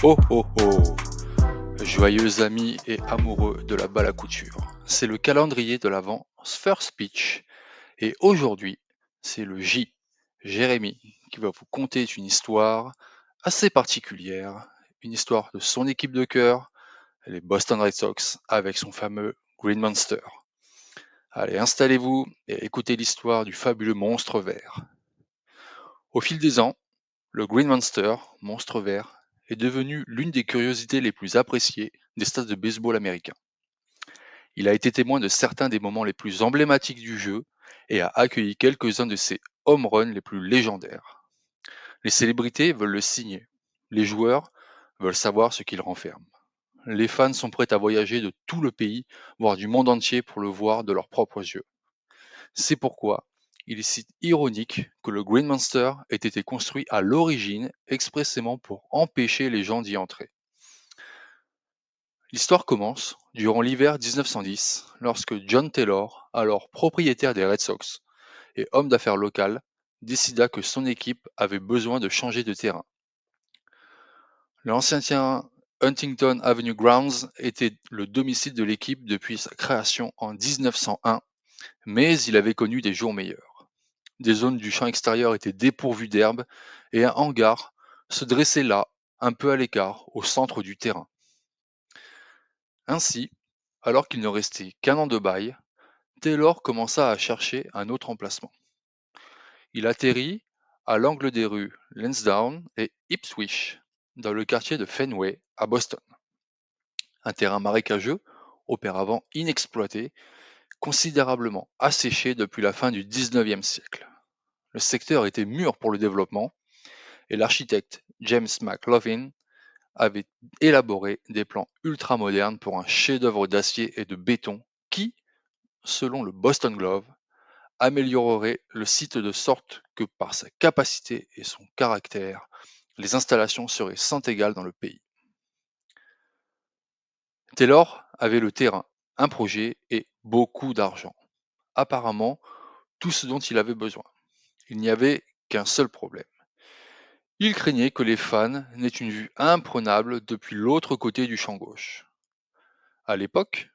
Ho ho ho! Joyeux amis et amoureux de la balle à couture, c'est le calendrier de l'Avent First Pitch et aujourd'hui c'est le J, Jérémy, qui va vous conter une histoire assez particulière, une histoire de son équipe de cœur, les Boston Red Sox, avec son fameux Green Monster. Allez, installez-vous et écoutez l'histoire du fabuleux monstre vert. Au fil des ans, le Green Monster, monstre vert, est devenu l'une des curiosités les plus appréciées des stades de baseball américains. Il a été témoin de certains des moments les plus emblématiques du jeu et a accueilli quelques-uns de ses home runs les plus légendaires. Les célébrités veulent le signer. Les joueurs veulent savoir ce qu'il renferme. Les fans sont prêts à voyager de tout le pays, voire du monde entier pour le voir de leurs propres yeux. C'est pourquoi il est si ironique que le Green Monster ait été construit à l'origine expressément pour empêcher les gens d'y entrer. L'histoire commence durant l'hiver 1910, lorsque John Taylor, alors propriétaire des Red Sox et homme d'affaires local, décida que son équipe avait besoin de changer de terrain. L'ancien terrain Huntington Avenue Grounds était le domicile de l'équipe depuis sa création en 1901, mais il avait connu des jours meilleurs. Des zones du champ extérieur étaient dépourvues d'herbe et un hangar se dressait là, un peu à l'écart, au centre du terrain. Ainsi, alors qu'il ne restait qu'un an de bail, Taylor commença à chercher un autre emplacement. Il atterrit à l'angle des rues Lansdowne et Ipswich, dans le quartier de Fenway, à Boston. Un terrain marécageux, auparavant inexploité, considérablement asséché depuis la fin du XIXe siècle. Le secteur était mûr pour le développement et l'architecte James McLaughlin avait élaboré des plans ultramodernes pour un chef-d'œuvre d'acier et de béton qui, selon le Boston Globe, améliorerait le site de sorte que par sa capacité et son caractère, les installations seraient sans égal dans le pays. Taylor avait le terrain, un projet et beaucoup d'argent. Apparemment, tout ce dont il avait besoin. Il n'y avait qu'un seul problème. Il craignait que les fans n'aient une vue imprenable depuis l'autre côté du champ gauche. À l'époque,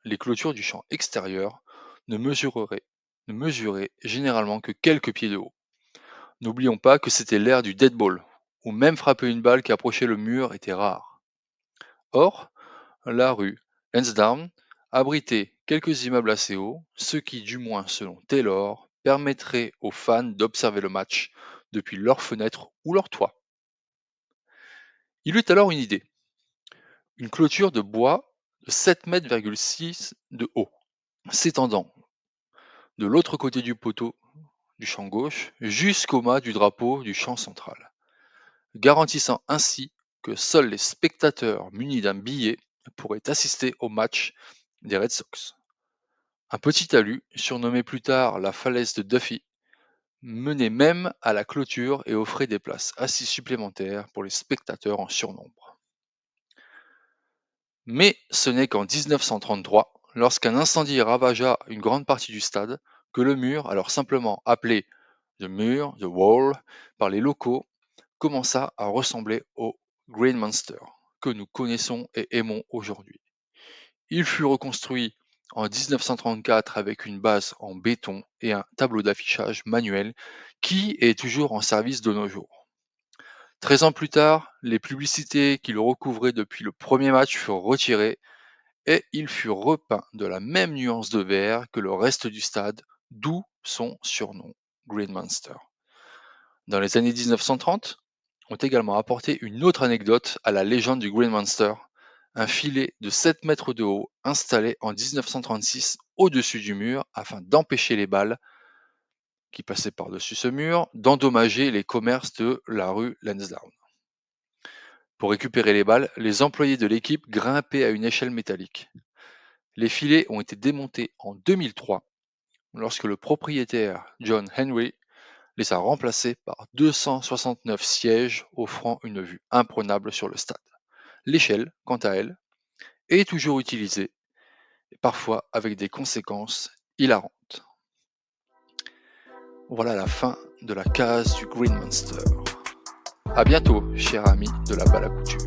les clôtures du champ extérieur ne mesuraient généralement que quelques pieds de haut. N'oublions pas que c'était l'ère du dead ball, où même frapper une balle qui approchait le mur était rare. Or, la rue Lansdowne abritait quelques immeubles assez hauts, ce qui, du moins selon Taylor, permettrait aux fans d'observer le match depuis leurs fenêtres ou leur toit. Il eut alors une idée. Une clôture de bois de 7,6 m de haut, s'étendant de l'autre côté du poteau du champ gauche jusqu'au mât du drapeau du champ central, garantissant ainsi que seuls les spectateurs munis d'un billet pourraient assister au match des Red Sox. Un petit talus, surnommé plus tard la falaise de Duffy, menait même à la clôture et offrait des places assises supplémentaires pour les spectateurs en surnombre. Mais ce n'est qu'en 1933, lorsqu'un incendie ravagea une grande partie du stade, que le mur, alors simplement appelé The Mur, The Wall, par les locaux, commença à ressembler au Green Monster que nous connaissons et aimons aujourd'hui. Il fut reconstruit en 1934 avec une base en béton et un tableau d'affichage manuel qui est toujours en service de nos jours. 13 ans plus tard, les publicités qui le recouvraient depuis le premier match furent retirées et il fut repeint de la même nuance de vert que le reste du stade, d'où son surnom, Green Monster. Dans les années 1930, ont également apporté une autre anecdote à la légende du Green Monster, un filet de 7 mètres de haut installé en 1936 au-dessus du mur afin d'empêcher les balles qui passaient par-dessus ce mur d'endommager les commerces de la rue Lansdowne. Pour récupérer les balles, les employés de l'équipe grimpaient à une échelle métallique. Les filets ont été démontés en 2003 lorsque le propriétaire John Henry les a remplacés par 269 sièges offrant une vue imprenable sur le stade. L'échelle, quant à elle, est toujours utilisée, et parfois avec des conséquences hilarantes. Voilà la fin de la case du Green Monster. À bientôt, cher ami de la balle à couture.